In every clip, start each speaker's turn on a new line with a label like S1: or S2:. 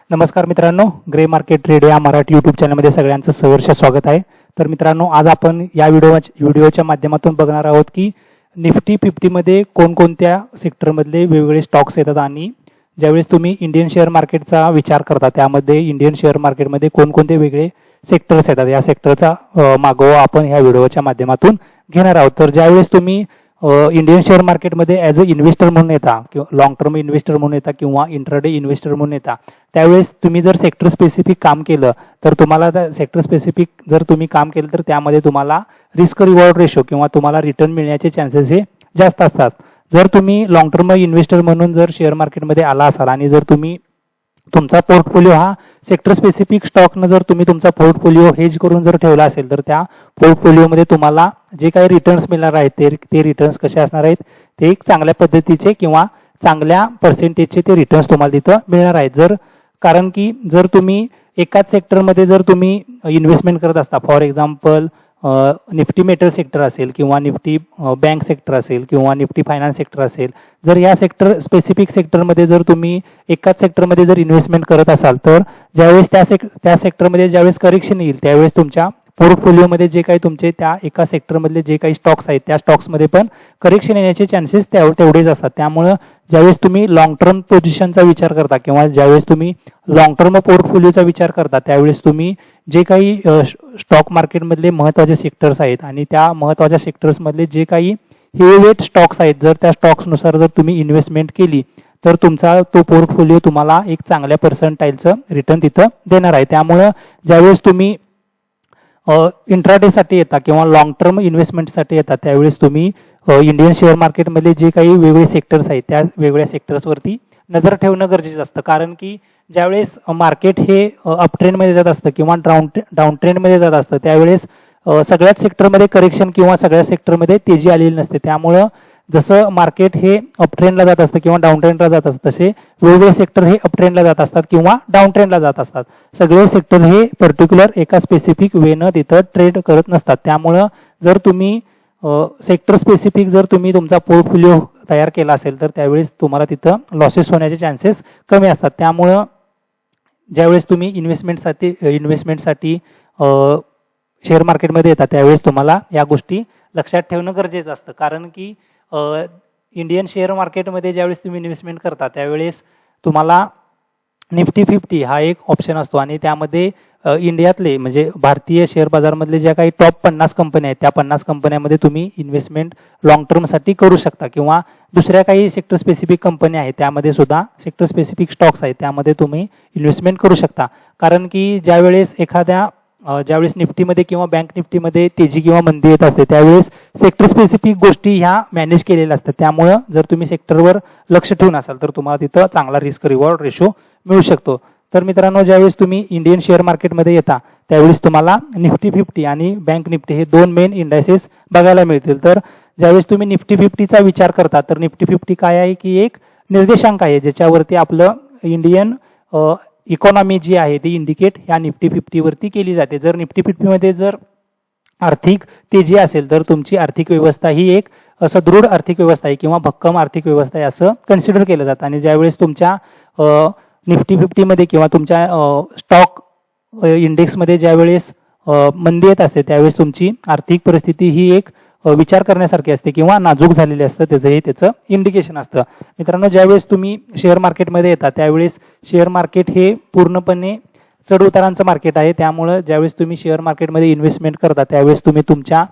S1: नमस्कार मित्रांनो, grey market trade या मराठी यूट्यूब चॅनलमध्ये सगळ्यांचं सहर्ष स्वागत आहे. तर मित्रांनो, आज आपण या व्हिडिओच्या माध्यमातून बघणार आहोत की निफ्टी 50 मध्ये कोणकोणत्या सेक्टरमधले वेगवेगळे स्टॉक्स येतात आणि ज्यावेळेस तुम्ही इंडियन शेअर मार्केटचा विचार करता त्यामध्ये इंडियन शेअर मार्केटमध्ये कोणकोणते वेगळे सेक्टर्स येतात या सेक्टरचा मागोवा आपण ह्या व्हिडिओच्या माध्यमातून घेणार आहोत. तर ज्यावेळेस तुम्ही इंडियन शेअर मार्केटमध्ये ॲज अ इन्व्हेस्टर म्हणून येता किंवा लॉंग टर्म इन्व्हेस्टर म्हणून येता किंवा इंट्राडे इन्व्हेस्टर म्हणून येता, त्यावेळेस तुम्ही जर सेक्टर स्पेसिफिक काम केलं तर तुम्हाला सेक्टर स्पेसिफिक जर तुम्ही काम केलं तर त्यामध्ये तुम्हाला रिस्क रिवॉर्ड रेशो किंवा तुम्हाला रिटर्न मिळण्याचे चान्सेस हे जास्त असतात. जर तुम्ही लॉंग टर्म इन्व्हेस्टर म्हणून जर शेअर मार्केटमध्ये आला असाल आणि जर तुम्ही तुमचा पोर्टफोलिओ हा सेक्टर स्पेसिफिक स्टॉकनं जर तुम्ही तुमचा पोर्टफोलिओ हेज करून जर ठेवला असेल तर त्या पोर्टफोलिओमध्ये तुम्हाला जे काही रिटर्न्स मिळणार आहेत ते रिटर्न्स कसे असणार आहेत, ते एक चांगल्या पद्धतीचे किंवा चांगल्या पर्सेंटेजचे ते रिटर्न्स तुम्हाला तिथं मिळणार आहेत. कारण की जर तुम्ही एकाच सेक्टरमध्ये जर तुम्ही इन्व्हेस्टमेंट करत असता, for example Nifty metal sector असेल किंवा निफ्टी बँक सेक्टर असेल किंवा निफ्टी फायनान्स सेक्टर असेल, जर या सेक्टर स्पेसिफिक सेक्टरमध्ये जर तुम्ही एकाच सेक्टरमध्ये जर इन्व्हेस्टमेंट करत असाल तर ज्यावेळेस त्या सेक्टरमध्ये ज्यावेळेस करेक्शन येईल त्यावेळेस तुमच्या पोर्टफोलिओमध्ये जे काही तुमचे त्या एका सेक्टरमधले जे काही स्टॉक्स आहेत त्या स्टॉक्समध्ये पण करेक्शन येण्याचे चान्सेस तेवढेच असतात. त्यामुळं ज्यावेळेस तुम्ही लॉंग टर्म पोझिशनचा विचार करता किंवा ज्यावेळेस तुम्ही लॉंग टर्म पोर्टफोलिओचा विचार करता त्यावेळेस तुम्ही जे काही स्टॉक मार्केटमधले महत्त्वाचे सेक्टर्स आहेत आणि त्या महत्त्वाच्या सेक्टर्समधले जे काही हेवीवेट स्टॉक्स आहेत, जर त्या स्टॉक्सनुसार जर तुम्ही इन्व्हेस्टमेंट केली तर तुमचा तो पोर्टफोलिओ तुम्हाला एक चांगल्या पर्सेंटाईलचं रिटर्न तिथं देणार आहे. त्यामुळं ज्यावेळेस तुम्ही इंट्राडेसाठी येता किंवा लॉंग टर्म इन्व्हेस्टमेंटसाठी येतात त्यावेळेस तुम्ही इंडियन शेअर मार्केटमध्ये जे काही वेगवेगळे सेक्टर्स आहेत त्या वेगवेगळ्या सेक्टर्सवरती नजर ठेवणं गरजेचं असतं. कारण की ज्यावेळेस मार्केट हे अप ट्रेंडमध्ये जात असतं किंवा डाऊन ट्रेंडमध्ये जात असतं त्यावेळेस सगळ्याच सेक्टरमध्ये करेक्शन किंवा सगळ्या सेक्टरमध्ये तेजी आलेली नसते. त्यामुळं जसं मार्केट हे अप ट्रेंडला जात असतं किंवा डाऊन ट्रेंडला जात असतं तसे वेगवेगळे सेक्टर हे अप ट्रेंडला जात असतात किंवा डाऊन ट्रेंडला जात असतात. सगळे सेक्टर हे पर्टिक्युलर एका स्पेसिफिक वेनं तिथं ट्रेड करत नसतात. त्यामुळं जर तुम्ही सेक्टर स्पेसिफिक जर तुम्ही तुमचा पोर्टफोलिओ तयार केला असेल तर त्यावेळेस तुम्हाला तिथं लॉसेस होण्याचे चान्सेस कमी असतात. त्यामुळं ज्यावेळेस तुम्ही इन्व्हेस्टमेंटसाठी शेअर मार्केटमध्ये येतात त्यावेळेस तुम्हाला या गोष्टी लक्षात ठेवणं गरजेचं असतं. कारण की इंडियन शेअर मार्केटमध्ये ज्यावेळेस तुम्ही इन्व्हेस्टमेंट करता त्यावेळेस तुम्हाला निफ्टी 50 हा एक ऑप्शन असतो आणि त्यामध्ये इंडियातले म्हणजे भारतीय शेअर बाजारमधले ज्या काही टॉप 50 कंपन्या आहेत त्या 50 कंपन्यामध्ये तुम्ही इन्व्हेस्टमेंट लॉंग टर्मसाठी करू शकता किंवा दुसऱ्या काही सेक्टर स्पेसिफिक कंपन्या आहेत त्यामध्ये सुद्धा सेक्टर स्पेसिफिक स्टॉक्स आहेत त्यामध्ये तुम्ही इन्व्हेस्टमेंट करू शकता. कारण की ज्यावेळेस निफ्टीमध्ये किंवा बँक निफ्टीमध्ये तेजी किंवा मंदी येत असते त्यावेळेस सेक्टर स्पेसिफिक गोष्टी ह्या मॅनेज केलेल्या असतात. त्यामुळं जर तुम्ही सेक्टरवर लक्ष ठेवून असाल तर तुम्हाला तिथं चांगला रिस्क रिवॉर्ड रेशो मिळू शकतो. तर मित्रांनो, ज्यावेळेस तुम्ही इंडियन शेअर मार्केटमध्ये येता त्यावेळेस तुम्हाला निफ्टी 50 आणि बँक निफ्टी हे दोन मेन इंडायसेस बघायला मिळतील. तर ज्यावेळेस तुम्ही निफ्टी 50चा विचार करता तर निफ्टी 50 काय आहे की एक निर्देशांक आहे ज्याच्यावरती आपलं इंडियन इकॉनॉमी जी आहे ती इंडिकेट ह्या निफ्टी 50 वरती केली जाते. जर निफ्टी 50 मध्ये जर आर्थिक तेजी असेल तर तुमची आर्थिक व्यवस्था ही एक सदृढ आर्थिक व्यवस्था आहे किंवा भक्कम आर्थिक व्यवस्था आहे असं कन्सिडर केलं जातं. आणि ज्यावेळेस तुमच्या निफ्टी 50 मध्ये किंवा तुमच्या स्टॉक इंडेक्समध्ये ज्यावेळेस मंदी येत असते त्यावेळेस तुमची आर्थिक परिस्थिती ही एक विचार करण्यासारखी असते किंवा नाजूक झालेली असतं, त्याचं इंडिकेशन असतं. मित्रांनो, ज्यावेळेस तुम्ही शेअर मार्केटमध्ये येता त्यावेळेस शेअर मार्केट हे पूर्णपणे चढ उतारांचं मार्केट आहे. त्यामुळं ज्यावेळेस तुम्ही शेअर मार्केटमध्ये इन्व्हेस्टमेंट करता त्यावेळेस तुम्ही तुमच्या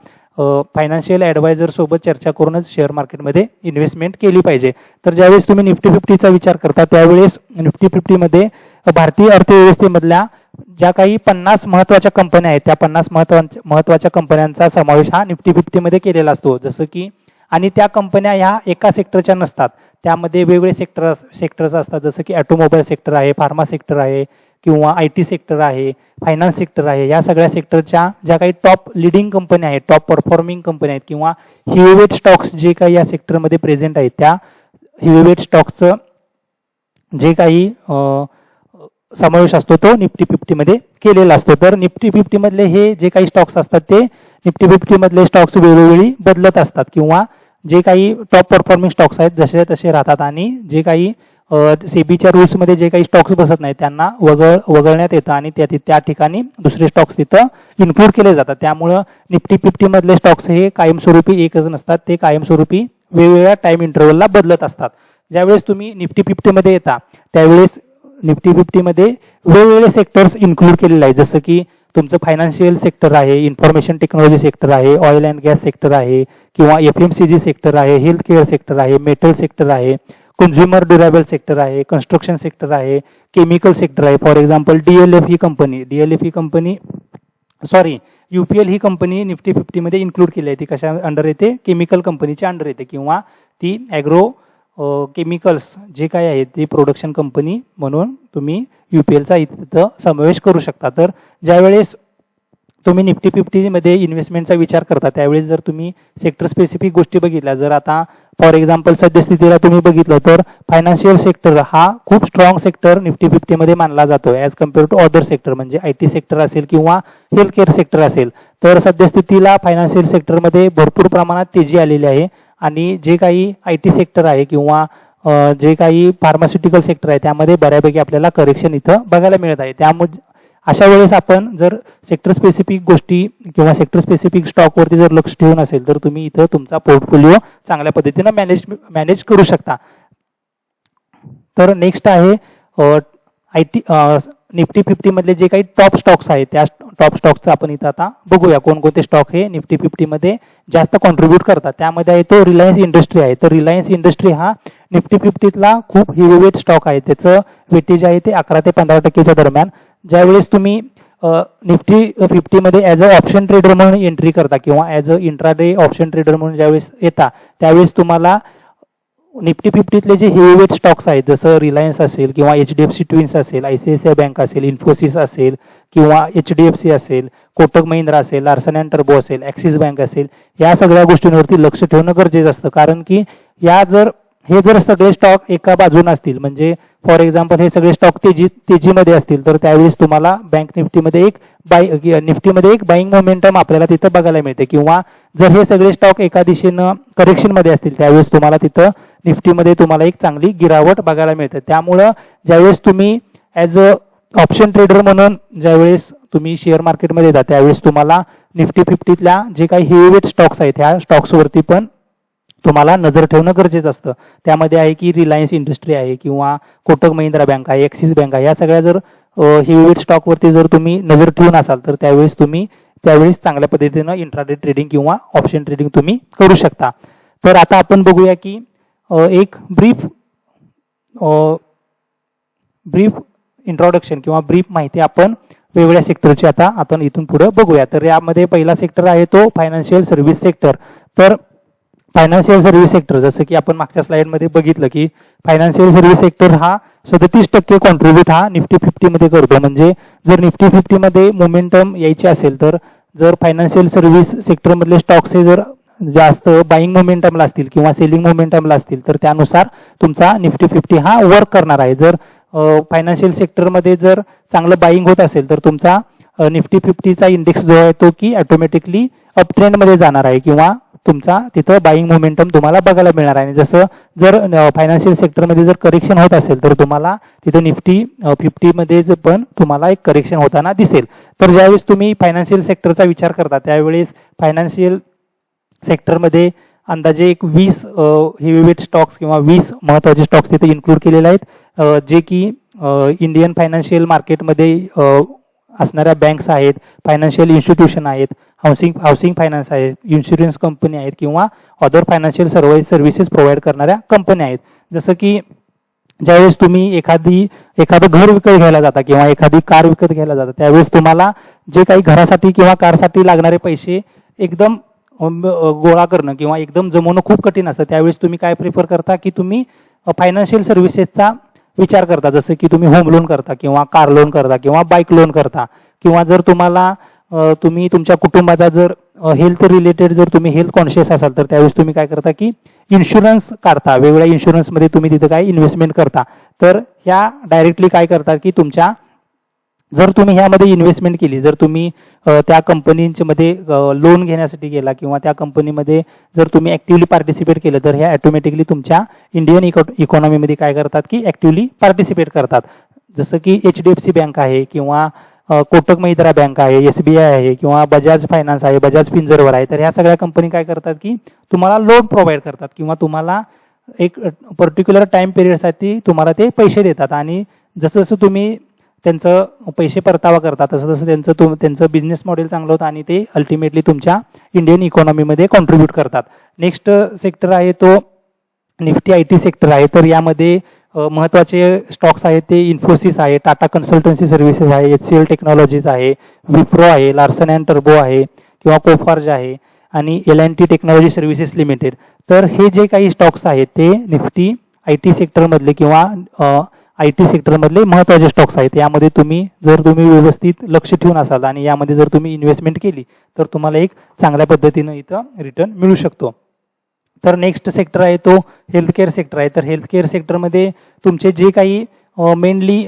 S1: फायनान्शियल ॲडवायझर सोबत चर्चा करूनच शेअर मार्केटमध्ये इन्व्हेस्टमेंट केली पाहिजे. तर ज्यावेळेस तुम्ही निफ्टी 50चा विचार करता त्यावेळेस निफ्टी 50 मध्ये भारतीय अर्थव्यवस्थेमधल्या ज्या काही 50 महत्त्वाच्या कंपन्या आहेत त्या 50 महत्त्वाच्या कंपन्यांचा समावेश हा निफ्टी 50 मध्ये केलेला असतो. जसं की आणि त्या कंपन्या ह्या एका सेक्टरच्या नसतात, त्यामध्ये वेगवेगळे सेक्टर्स असतात. जसं की ऑटोमोबाईल सेक्टर आहे, फार्मा सेक्टर आहे किंवा IT सेक्टर आहे, फायनान्स सेक्टर आहे. या सगळ्या सेक्टरच्या ज्या काही टॉप लिडिंग कंपन्या आहेत, टॉप परफॉर्मिंग कंपन्या आहेत किंवा हेवीवेट स्टॉक्स जे काही या सेक्टरमध्ये प्रेझेंट आहेत त्या हेवीवेट स्टॉक्सचं जे काही समावेश असतो तो निफ्टी 50 मध्ये केलेला असतो. तर निफ्टी 50 मधले हे जे काही स्टॉक्स असतात ते निफ्टी 50 मधले स्टॉक्स वेळोवेळी बदलत असतात किंवा जे काही टॉप परफॉर्मिंग स्टॉक्स आहेत जसे तसे राहतात आणि जे काही सेबीच्या रूल्समध्ये जे काही स्टॉक्स बसत नाही त्यांना वगळण्यात येतं आणि त्या ठिकाणी दुसरे स्टॉक्स तिथं इन्क्लूड केले जातात. त्यामुळं निफ्टी 50 मधले स्टॉक्स हे कायमस्वरूपी एकच नसतात, ते कायमस्वरूपी वेगवेगळ्या टाइम इंटरव्हलला बदलत असतात. ज्यावेळेस तुम्ही निफ्टी 50 मध्ये येता त्यावेळेस निफ्टी 50 मध्ये वेगवेगळे सेक्टर्स इन्क्लूड केलेले आहेत. जसं की तुमचं फायनान्शियल सेक्टर आहे, इन्फॉर्मेशन टेक्नॉलॉजी सेक्टर आहे, ऑइल अँड गॅस सेक्टर आहे किंवा FMCG सेक्टर आहे, हेल्थ केअर सेक्टर आहे, मेटल सेक्टर आहे, कन्झ्युमर ड्युरेबल सेक्टर आहे, कन्स्ट्रक्शन सेक्टर आहे, केमिकल सेक्टर आहे. For example DLF he company UPL he company Nifty 50 मध्ये इन्क्लूड केली आहे. ती कशा अंडर येते? केमिकल कंपनीच्या अंडर येते किंवा ती ॲग्रो केमिकल्स जे काय आहे ते प्रोडक्शन कंपनी म्हणून तुम्ही UPLचा इथं समावेश करू शकता. तर ज्यावेळेस तुम्ही निफ्टी 50 मध्ये इन्व्हेस्टमेंटचा विचार करता त्यावेळेस जर तुम्ही सेक्टर स्पेसिफिक गोष्टी बघितल्या, जर आता फॉर एक्झाम्पल सद्यस्थितीला तुम्ही बघितलं तर फायनान्शियल सेक्टर हा खूप स्ट्रॉंग सेक्टर निफ्टी 50 मध्ये मानला जातो as compared to other sector, म्हणजे IT सेक्टर असेल किंवा हेल्थ केअर सेक्टर असेल. तर सद्यस्थितीला फायनान्शियल सेक्टरमध्ये भरपूर प्रमाणात तेजी आलेली आहे आणि जे काही IT सेक्टर आहे किंवा जे काही फार्मास्युटिकल सेक्टर आहे त्यामध्ये बऱ्यापैकी आपल्याला करेक्शन इथं बघायला मिळत आहे. त्यामुळे अशा वेळेस आपण जर सेक्टर स्पेसिफिक गोष्टी किंवा सेक्टर स्पेसिफिक स्टॉकवरती जर लक्ष ठेवून असेल तर तुम्ही इथं तुमचा पोर्टफोलिओ चांगल्या पद्धतीनं मॅनेज करू शकता. तर नेक्स्ट आहे निफ्टी 50 मधले जे काही टॉप स्टॉक्स आहेत त्या टॉप स्टॉक्सचं आपण इथं आता बघूया कोणकोणते स्टॉक हे निफ्टी 50 मध्ये जास्त कॉन्ट्रीब्यूट करतात. त्यामध्ये आहे तो रिलायन्स इंडस्ट्री आहे. तर रिलायन्स इंडस्ट्री हा निफ्टी 50 खूप हेवीवेट स्टॉक आहे. त्याचं वेटेज आहे ते 11 ते 15% दरम्यान. ज्यावेळेस तुम्ही निफ्टी 50 मध्ये ॲज अ ऑप्शन ट्रेडर म्हणून एंट्री करता किंवा as a intraday option trader म्हणून ज्यावेळेस येता त्यावेळेस तुम्हाला निफ्टी 50 जे हेवीवेट स्टॉक्स आहेत जसं रिलायन्स असेल किंवा HDFC ट्विन्स असेल, ICICI बँक असेल, इन्फोसिस असेल किंवा HDFC असेल, कोटक महिंद्रा असेल, लार्सन अँड टर्बो असेल, ॲक्सिस बँक असेल, या सगळ्या गोष्टींवरती लक्ष ठेवणं गरजेचं असतं. कारण की हे जर सगळे स्टॉक एका बाजून असतील, म्हणजे फॉर एक्झाम्पल हे सगळे स्टॉक तेजीमध्ये असतील तर त्यावेळेस तुम्हाला बँक निफ्टीमध्ये एक बाईंग मोमेंटम आपल्याला तिथं बघायला मिळते. किंवा जर हे सगळे स्टॉक एका दिशेनं करेक्शनमध्ये असतील त्यावेळेस तुम्हाला तिथं निफ्टीमध्ये तुम्हाला एक चांगली गिरावट बघायला मिळते. त्यामुळं ज्यावेळेस तुम्ही ॲज अ ऑप्शन ट्रेडर म्हणून ज्यावेळेस तुम्ही शेअर मार्केटमध्ये येतात त्यावेळेस तुम्हाला निफ्टी 50 जे काही हेवीवेट स्टॉक्स आहेत ह्या स्टॉक्सवरती पण तुम्हाला नजर ठेवणं गरजेचं असतं. त्यामध्ये आहे की रिलायन्स इंडस्ट्री आहे किंवा कोटक महिंद्रा बँक आहे, ॲक्सिस बँक आहे, या सगळ्या जर हेवीवेट स्टॉकवरती जर तुम्ही नजर ठेवून असाल तर त्यावेळेस चांगल्या पद्धतीनं इंट्राडे ट्रेडिंग किंवा ऑप्शन ट्रेडिंग तुम्ही करू शकता. तर आता आपण बघूया की एक ब्रीफ इंट्रोडक्शन किंवा ब्रीफ माहिती आपण वेगवेगळ्या सेक्टरची आता आपण इथून पुढे बघूया. तर यामध्ये पहिला सेक्टर आहे तो फायनान्शियल सर्व्हिस सेक्टर. तर फायनान्शियल सर्व्हिस सेक्टर जसं की आपण मागच्या स्लाइडमध्ये बघितलं की फायनान्शियल सर्व्हिस सेक्टर हा 37% कॉन्ट्रीब्यूट हा निफ्टी 50 मध्ये करतो. म्हणजे जर निफ्टी 50 मध्ये मोमेंटम यायचे असेल तर जर फायनान्शियल सर्व्हिस सेक्टरमधले स्टॉक्स हे जर जास्त बाईंग मोमेंटमला असतील किंवा सेलिंग मोमेंटमला असतील तर त्यानुसार तुमचा निफ्टी 50 हा वर्क करणार आहे. जर फायनान्शियल सेक्टरमध्ये जर चांगलं बाईंग होत असेल तर तुमचा निफ्टी 50चा इंडेक्स जो आहे तो की ऑटोमॅटिकली अप ट्रेंडमध्ये जाणार आहे किंवा तुमचा तिथं बाईंग मोमेंटम तुम्हाला बघायला मिळणार आहे. जसं जर फायनान्शियल सेक्टरमध्ये जर करेक्शन होत असेल तर तुम्हाला तिथं निफ्टी 50 मध्ये पण तुम्हाला एक करेक्शन होताना दिसेल. तर ज्यावेळेस तुम्ही फायनान्शियल सेक्टरचा विचार करता त्यावेळेस फायनान्शियल सेक्टरमध्ये अंदाजे एक 20 हेवीवेट स्टॉक्स किंवा 20 महत्त्वाचे स्टॉक्स तिथे इन्क्लूड केलेले आहेत जे की इंडियन फायनान्शियल मार्केटमध्ये असणाऱ्या बँक्स आहेत, फायनान्शियल इन्स्टिट्यूशन आहेत, हाऊसिंग फायनान्स आहेत, इन्शुरन्स कंपनी आहेत किंवा अदर फायनान्शियल सर्व्हिसेस प्रोव्हाइड करणाऱ्या कंपन्या आहेत. जसं की ज्यावेळेस तुम्ही एखादं घर विकत घ्यायला जाता किंवा एखादी कार विकत घ्यायला जाता त्यावेळेस तुम्हाला जे काही घरासाठी किंवा कारसाठी लागणारे पैसे एकदम गोळा करणं किंवा एकदम जमवणं खूप कठीण असतं. त्यावेळेस तुम्ही काय प्रिफर करता की तुम्ही फायनान्शियल सर्व्हिसेसचा विचार करता. जसं की तुम्ही होम लोन करता किंवा कार लोन करता किंवा बाईक लोन करता किंवा जर तुम्ही तुमच्या कुटुंबाचा जर हेल्थ रिलेटेड जर तुम्ही हेल्थ कॉन्शियस असाल तर त्यावेळेस तुम्ही काय करता की इन्शुरन्स काढता. वेगवेगळ्या इन्शुरन्समध्ये तुम्ही तिथे काय इन्व्हेस्टमेंट करता. तर ह्या डायरेक्टली काय करतात की तुमच्या जर तुम्ही ह्यामध्ये इन्व्हेस्टमेंट केली, जर तुम्ही त्या कंपनीच्या मध्ये लोन घेण्यासाठी गेला किंवा त्या कंपनीमध्ये जर तुम्ही ऍक्टिव्हली पार्टिसिपेट केलं, तर ह्या ऑटोमॅटिकली तुमच्या इंडियन इकॉनॉमीमध्ये काय करतात की ऍक्टिव्हली पार्टिसिपेट करतात. जसं की HDFC बँक आहे किंवा कोटक महिंद्रा बँक आहे, SBI आहे किंवा बजाज फायनान्स आहे, बजाज फिनझरवर आहे. तर ह्या सगळ्या कंपनी काय करतात की तुम्हाला लोन प्रोव्हाइड करतात किंवा तुम्हाला एक पर्टिक्युलर टाइम पिरियडसाठी तुम्हाला ते पैसे देतात आणि जसं जसं तुम्ही त्यांचं पैसे परतावा करतात तसं तसं त्यांचं बिझनेस मॉडेल चांगलं होतं आणि ते अल्टिमेटली तुमच्या इंडियन इकॉनॉमीमध्ये कॉन्ट्रीब्यूट करतात. नेक्स्ट सेक्टर आहे तो निफ्टी IT सेक्टर आहे. तर यामध्ये महत्त्वाचे स्टॉक्स आहेत ते इन्फोसिस आहे, टाटा कन्सल्टन्सी सर्व्हिसेस आहे, HCL टेक्नॉलॉजीज आहे, विप्रो आहे, लार्सन अँड टर्बो आहे किंवा कोफार्ज आहे आणि L&T टेक्नॉलॉजी सर्व्हिसेस लिमिटेड. तर हे जे काही स्टॉक्स आहेत ते निफ्टी IT सेक्टरमधले किंवा IT सेक्टरमधले महत्त्वाचे स्टॉक्स आहेत. यामध्ये जर तुम्ही व्यवस्थित लक्ष ठेवून असाल आणि यामध्ये जर तुम्ही इन्व्हेस्टमेंट केली तर तुम्हाला एक चांगल्या पद्धतीनं इथं रिटर्न मिळू शकतो. तर नेक्स्ट सेक्टर आहे तो हेल्थकेअर सेक्टर आहे. तर हेल्थकेअर सेक्टरमध्ये तुमचे जे काही मेनली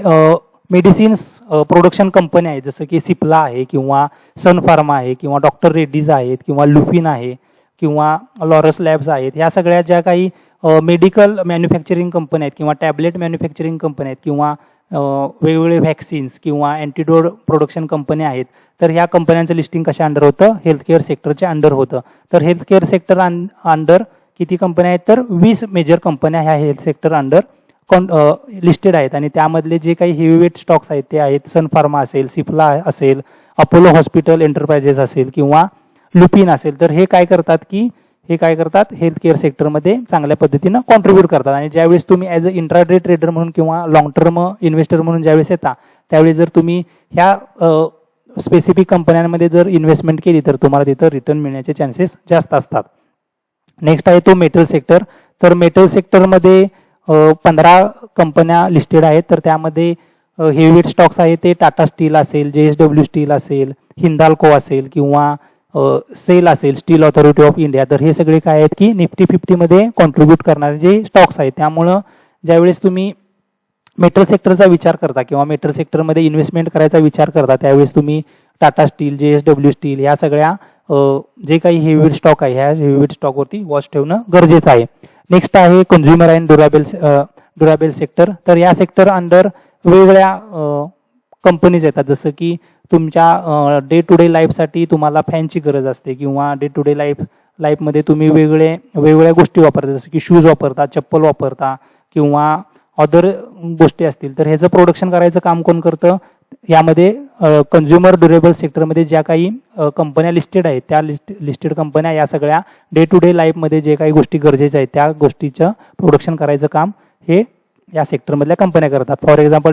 S1: मेडिसिन्स प्रोडक्शन कंपन्या आहेत, जसं की सिप्ला आहे किंवा सन फार्मा आहे किंवा डॉक्टर रेड्डीज आहेत किंवा लुफिन आहे किंवा लॉरस लॅब्स आहेत, ह्या सगळ्या ज्या काही मेडिकल मॅन्युफॅक्चरिंग कंपन्या आहेत किंवा टॅबलेट मॅन्युफॅक्चरिंग कंपन्या आहेत किंवा वेगवेगळे व्हॅक्सिन्स किंवा अँटीडोट प्रोडक्शन कंपन्या आहेत, तर ह्या कंपन्यांचं लिस्टिंग कशा अंडर होतं, हेल्थकेअर सेक्टरच्या अंडर होतं. तर हेल्थकेअर सेक्टर अंडर किती कंपन्या आहेत, तर 20 मेजर कंपन्या ह्या हेल्थ सेक्टर अंडर लिस्टेड आहेत आणि त्यामधले जे काही हेवीवेट स्टॉक्स आहेत ते आहेत सन फार्मा असेल, सिप्ला असेल, अपोलो हॉस्पिटल एंटरप्राइजेस असेल किंवा लुपिन असेल. तर हे काय करतात हेल्थकेअर सेक्टरमध्ये चांगल्या पद्धतीनं कॉन्ट्रीब्यूट करतात आणि ज्यावेळेस तुम्ही ॲज अ इंट्राडे ट्रेडर म्हणून किंवा लॉंग टर्म इन्व्हेस्टर म्हणून ज्यावेळेस येता त्यावेळेस जर तुम्ही ह्या स्पेसिफिक कंपन्यांमध्ये जर इन्व्हेस्टमेंट केली तर तुम्हाला तिथं रिटर्न मिळण्याचे चान्सेस जास्त असतात. नेक्स्ट आहे तो मेटल सेक्टर. तर मेटल सेक्टरमध्ये 15 कंपन्या लिस्टेड आहेत. तर त्यामध्ये हेवीवेट स्टॉक्स आहेत ते टाटा स्टील असेल, JSW स्टील असेल, हिंदाल्को असेल किंवा सेल असेल, स्टील ऑथॉरिटी ऑफ इंडिया. तर हे सगळे काय आहेत की निफ्टी 50 मध्ये कॉन्ट्रीब्यूट करणारे जे स्टॉक्स आहेत. त्यामुळं ज्यावेळेस तुम्ही मेटल सेक्टरचा विचार करता किंवा मेटल सेक्टरमध्ये इन्व्हेस्टमेंट करायचा विचार करता त्यावेळेस तुम्ही टाटा स्टील, JSW स्टील या सगळ्या जे काही हेवीवेट स्टॉक आहे ह्या हेवीवेट स्टॉकवरती वॉच ठेवणं गरजेचं आहे. नेक्स्ट आहे कन्झ्युमर अँड ड्युरेबल सेक्टर. तर या सेक्टर अंडर वेगवेगळ्या कंपनीज येतात, जसं की तुमच्या डे टू डे लाईफसाठी तुम्हाला फॅनची गरज असते किंवा डे टू डे लाईफमध्ये तुम्ही वेगवेगळ्या गोष्टी वापरता, जसं की शूज वापरता, चप्पल वापरता किंवा अदर गोष्टी असतील. तर ह्याचं प्रोडक्शन करायचं काम कोण करतं, यामध्ये कन्झ्युमर ड्युरेबल सेक्टरमध्ये ज्या काही कंपन्या लिस्टेड आहेत त्या लिस्टेड कंपन्या या सगळ्या डे टू डे लाईफमध्ये जे काही गोष्टी गरजेच्या आहेत त्या गोष्टीचं प्रोडक्शन करायचं काम हे या सेक्टरमधल्या कंपन्या करतात. फॉर एक्झाम्पल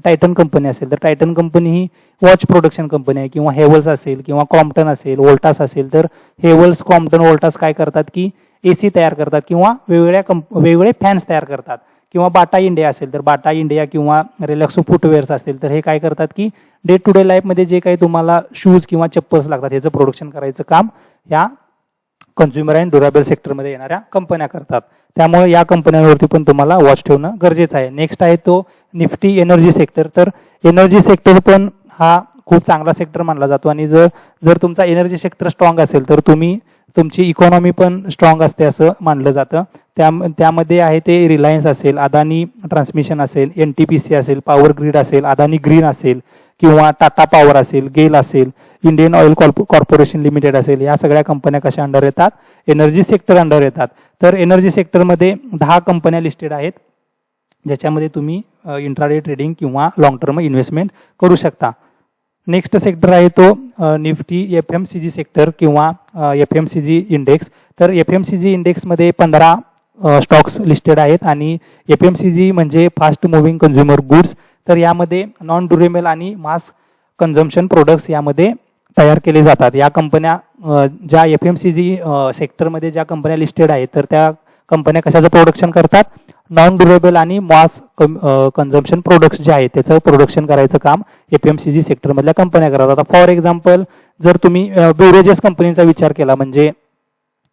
S1: टायटन कंपनी असेल तर टायटन कंपनी ही वॉच प्रोडक्शन कंपनी आहे किंवा हेवल्स असेल किंवा क्रॉम्प्टन असेल, वोल्टास असेल. तर हेवल्स, क्रॉम्प्टन, वोल्टास काय करतात की AC तयार करतात किंवा वेगवेगळे फॅन्स तयार करतात. किंवा बाटा इंडिया असेल तर बाटा इंडिया किंवा रिलॅक्सो फुटवेअर्स असतील तर हे काय करतात की डे टू डे लाईफमध्ये जे काही तुम्हाला शूज किंवा चप्पल्स लागतात ह्याचं प्रोडक्शन करायचं काम या कन्झ्युमर अँड ड्युरेबल सेक्टरमध्ये येणाऱ्या कंपन्या करतात. त्यामुळे या कंपन्यांवरती पण तुम्हाला वॉच ठेवणं गरजेचं आहे. नेक्स्ट आहे तो निफ्टी एनर्जी सेक्टर. तर एनर्जी सेक्टर पण हा खूप चांगला सेक्टर मानला जातो आणि जर तुमचा एनर्जी सेक्टर स्ट्रॉंग असेल तर तुमची इकॉनॉमी पण स्ट्रॉंग असते असं मानलं जातं. त्यामध्ये आहे ते रिलायन्स असेल, अदानी ट्रान्समिशन असेल, NTPC असेल, पॉवर ग्रीड असेल, अदानी ग्रीन असेल किंवा टाटा पॉवर असेल, गेल असेल, इंडियन ऑइल कॉर्पोरेशन लिमिटेड असेल. या सगळ्या कंपन्या कशा अंडर येतात, एनर्जी सेक्टर अंडर येतात. तर एनर्जी सेक्टरमध्ये 10 कंपन्या लिस्टेड आहेत ज्याच्यामध्ये तुम्ही इंट्राडे ट्रेडिंग किंवा लॉंग टर्म इन्व्हेस्टमेंट करू शकता. नेक्स्ट सेक्टर आहे तो निफ्टी FMCG सेक्टर किंवा FMCG इंडेक्स. तर FMCG इंडेक्समध्ये 15 स्टॉक्स लिस्टेड आहेत आणि FMCG म्हणजे फास्ट मुव्हिंग कन्झ्युमर गुड्स. तर यामध्ये नॉन ड्युरेबल आणि मास कन्झम्पशन प्रोडक्ट्स यामध्ये तयार केले जातात. या कंपन्या ज्या FMCG सेक्टरमध्ये ज्या कंपन्या लिस्टेड आहेत तर त्या कंपन्या कशाचं प्रोडक्शन करतात, नॉन ड्युरेबल आणि मास कन्झम्पशन प्रोडक्ट्स जे आहेत त्याचं प्रोडक्शन करायचं काम FMCG सेक्टरमधल्या कंपन्या करतात. आता फॉर एक्झाम्पल जर तुम्ही बेवरेजेस कंपनीचा विचार केला, म्हणजे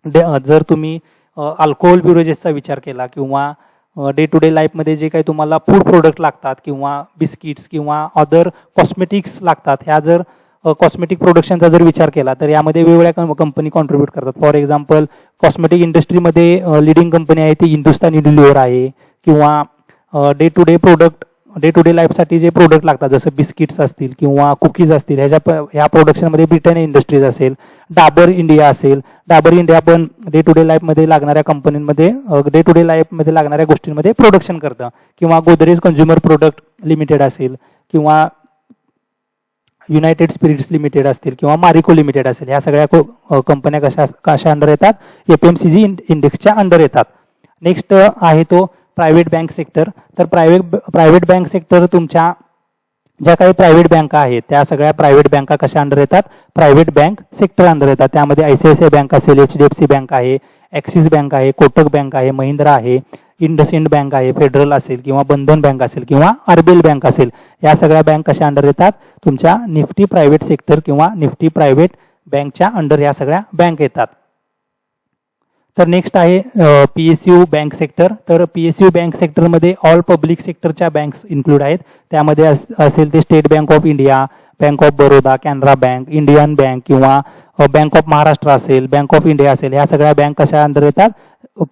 S1: जर तुम्ही अल्कोहोल बेवरेजेसचा विचार केला किंवा डे टू डे लाईफमध्ये जे काही तुम्हाला फूड प्रोडक्ट लागतात किंवा बिस्किट्स किंवा अदर कॉस्मेटिक्स लागतात, ह्या जर कॉस्मेटिक प्रोडक्शनचा जर विचार केला तर यामध्ये वेगवेगळ्या कंपनी कॉन्ट्रीब्यूट करतात. फॉर एक्झाम्पल कॉस्मेटिक इंडस्ट्रीमध्ये लिडिंग कंपनी आहे ती हिंदुस्तान युनिलिव्हर आहे, किंवा डे टू डे लाईफसाठी जे प्रोडक्ट लागतात जसं बिस्किट्स असतील किंवा कुकीज असतील ह्या प्रोडक्शनमध्ये ब्रिटॅनिया इंडस्ट्रीज असेल, डाबर इंडिया असेल. डाबर इंडिया पण डे टू डे लाईफमध्ये लागणाऱ्या कंपन्यांमध्ये डे टू डे लाईफमध्ये लागणाऱ्या गोष्टींमध्ये प्रोडक्शन करतं, किंवा गोदरेज कंझ्युमर प्रोडक्ट लिमिटेड असेल, किंवा युनायटेड स्पिरिट्स लिमिटेड असतील, किंवा मारिको लिमिटेड असेल. ह्या सगळ्या कंपन्या कशा अंडर येतात, FMCG इंडेक्सच्या अंडर येतात. नेक्स्ट आहे तो प्रायव्हेट बँक सेक्टर. तर प्रायव्हेट बँक सेक्टर तुमच्या ज्या काही प्रायव्हेट बँका आहेत त्या सगळ्या प्रायव्हेट बँका कशा अंडर येतात, प्रायव्हेट बँक सेक्टर अंडर येतात. त्यामध्ये ICICI बँक असेल, HDFC बँक आहे, ॲक्सिस बँक आहे, कोटक बँक आहे, महिंद्रा आहे, इंडसइंड बँक आहे, फेडरल असेल किंवा बंधन बँक असेल किंवा RBL बँक असेल. या सगळ्या बँक कशा अंडर येतात, तुमच्या निफ्टी प्रायव्हेट सेक्टर किंवा निफ्टी प्रायव्हेट बँकच्या अंडर या सगळ्या बँक येतात. तर नेक्स्ट आहे PSU बँक सेक्टर. तर PSU बँक सेक्टरमध्ये ऑल पब्लिक सेक्टरच्या बँक्स इन्क्लूड आहेत. त्यामध्ये असेल ते state bank of India, bank of Baroda, Canara bank, Indian bank किंवा बँक ऑफ महाराष्ट्र असेल, बँक ऑफ इंडिया असेल. ह्या सगळ्या बँक कशा अंडर येतात,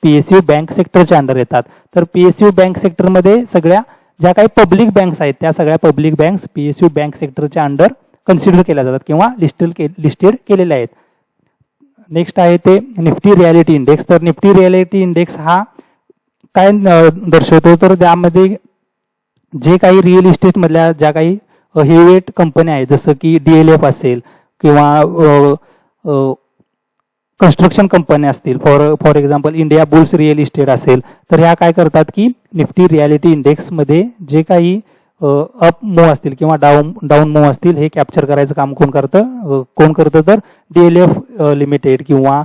S1: PSU बँक सेक्टरच्या अंडर येतात. तर PSU बँक सेक्टरमध्ये सगळ्या ज्या काही पब्लिक बँक्स आहेत त्या सगळ्या पब्लिक बँक्स PSU बँक सेक्टरच्या अंडर कन्सिडर केल्या जातात किंवा लिस्टेड केलेल्या आहेत. नेक्स्ट आहे ते निफ्टी रियालिटी इंडेक्स. तर निफ्टी रियालिटी इंडेक्स हा काय दर्शवतो, तर त्यामध्ये जे काही रिअल इस्टेट मधल्या ज्या काही हेवीवेट कंपन्या आहेत जसं की DLF असेल किंवा कन्स्ट्रक्शन कंपन्या असतील, for example India bulls real estate असेल, तर ह्या काय करतात की निफ्टी रियालिटी इंडेक्समध्ये जे काही अप मूव्ह असतील किंवा डाऊन मूव्ह असतील हे कॅप्चर करायचं काम कोण करतं तर DLF लिमिटेड किंवा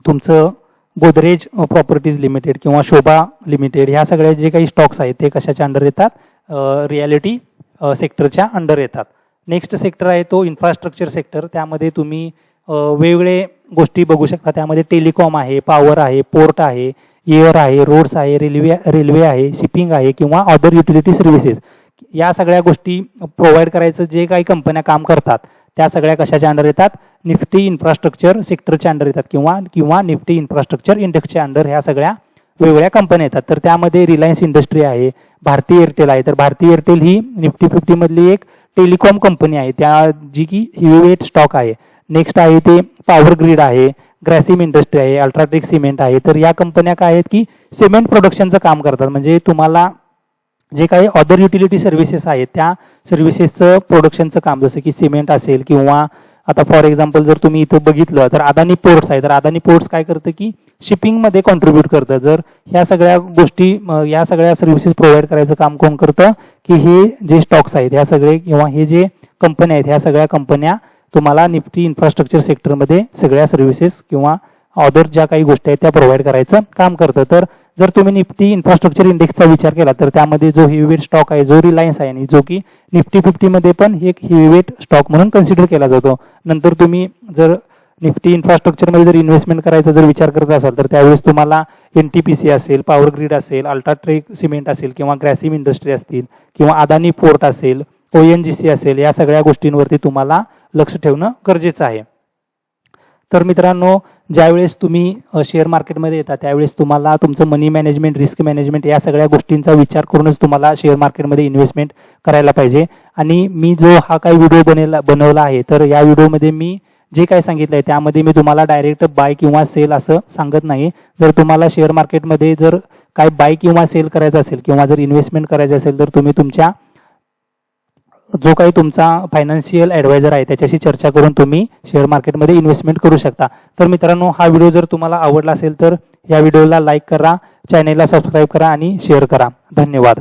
S1: तुमचं गोदरेज प्रॉपर्टीज लिमिटेड किंवा शोभा लिमिटेड, ह्या सगळ्या जे काही स्टॉक्स आहेत ते कशाच्या अंडर येतात, रियालिटी सेक्टरच्या अंडर येतात. नेक्स्ट सेक्टर आहे तो इन्फ्रास्ट्रक्चर सेक्टर. त्यामध्ये तुम्ही वेगवेगळे गोष्टी बघू शकता. त्यामध्ये टेलिकॉम आहे, पॉवर आहे, पोर्ट आहे, एअर आहे, रोड्स आहे, रेल्वे आहे, शिपिंग आहे किंवा अदर युटिलिटी सर्व्हिसेस. या सगळ्या गोष्टी प्रोव्हाइड करायचं जे काही कंपन्या काम करतात त्या सगळ्या कशाच्या अंडर येतात, निफ्टी इन्फ्रास्ट्रक्चर सेक्टरच्या अंडर येतात किंवा निफ्टी इन्फ्रास्ट्रक्चर इंडेक्सच्या अंडर ह्या सगळ्या वेगवेगळ्या कंपन्या येतात. तर त्यामध्ये रिलायन्स इंडस्ट्री आहे, भारती एअरटेल आहे. तर भारती एअरटेल ही निफ्टी 50 मधली एक टेलिकॉम कंपनी आहे त्या जी की हेवीवेट स्टॉक आहे. नेक्स्ट आहे ते पॉवर ग्रीड आहे, ग्रॅसिम इंडस्ट्री आहे, अल्ट्राटेक सिमेंट आहे. तर या कंपन्या काय आहेत की सिमेंट प्रोडक्शनचं काम करतात. म्हणजे तुम्हाला जे काही अदर युटिलिटी सर्व्हिसेस आहेत त्या सर्व्हिसेसचं प्रोडक्शनचं काम, जसं की सिमेंट असेल किंवा आता फॉर एक्झाम्पल जर तुम्ही इथं बघितलं तर अदानी पोर्ट्स आहे. तर अदानी पोर्ट्स काय करतं की शिपिंगमध्ये कॉन्ट्रीब्यूट करतं. जर ह्या सगळ्या गोष्टी या सगळ्या सर्व्हिसेस प्रोव्हाइड करायचं काम कोण करतं की हे जे स्टॉक्स आहेत ह्या सगळे किंवा हे जे कंपन्या आहेत ह्या सगळ्या कंपन्या तुम्हाला निफ्टी इन्फ्रास्ट्रक्चर सेक्टरमध्ये सगळ्या सर्व्हिसेस किंवा अदर ज्या काही गोष्टी आहेत त्या प्रोव्हाइड करायचं काम करतं. तर जर तुम्ही निफ्टी इन्फ्रास्ट्रक्चर इंडेक्सचा विचार केला तर त्यामध्ये जो हेवीवेट स्टॉक आहे, जो रिलायन्स आहे आणि जो की निफ्टी 50 मध्ये पण एक हेवीवेट स्टॉक म्हणून कन्सिडर केला जातो. नंतर तुम्ही जर निफ्टी इन्फ्रास्ट्रक्चरमध्ये जर इन्व्हेस्टमेंट करायचा जर विचार करत असाल तर त्यावेळेस तुम्हाला NTPC असेल, पॉवर ग्रीड असेल, अल्ट्राटेक सिमेंट असेल किंवा ग्रॅसिम इंडस्ट्री असतील किंवा अदानी पोर्ट असेल, ONGC असेल, या सगळ्या गोष्टींवरती तुम्हाला लक्ष ठेवणं गरजेचं आहे. तर मित्रांनो, ज्यावेळेस तुम्ही शेअर मार्केटमध्ये येता त्यावेळेस तुम्हाला तुमचं मनी मॅनेजमेंट, रिस्क मॅनेजमेंट या सगळ्या गोष्टींचा विचार करूनच तुम्हाला शेअर मार्केटमध्ये इन्व्हेस्टमेंट करायला पाहिजे. आणि मी जो हा काही व्हिडिओ बनवला आहे तर या व्हिडिओमध्ये मी जे काही सांगितलं आहे त्यामध्ये मी तुम्हाला डायरेक्ट बाय किंवा सेल असं सांगत नाही. जर तुम्हाला शेअर मार्केटमध्ये जर काय बाय किंवा सेल करायचं असेल किंवा जर इन्व्हेस्टमेंट करायचं असेल तर तुम्ही तुमच्या जो काही तुमचा फायनान्शियल ॲडवायझर आहे त्याच्याशी चर्चा करून तुम्ही शेअर मार्केटमध्ये इन्व्हेस्टमेंट करू शकता. तर मित्रांनो, हा व्हिडिओ जर तुम्हाला आवडला असेल तर या व्हिडिओला लाईक करा, चॅनेलला सबस्क्राईब करा आणि शेअर करा. धन्यवाद.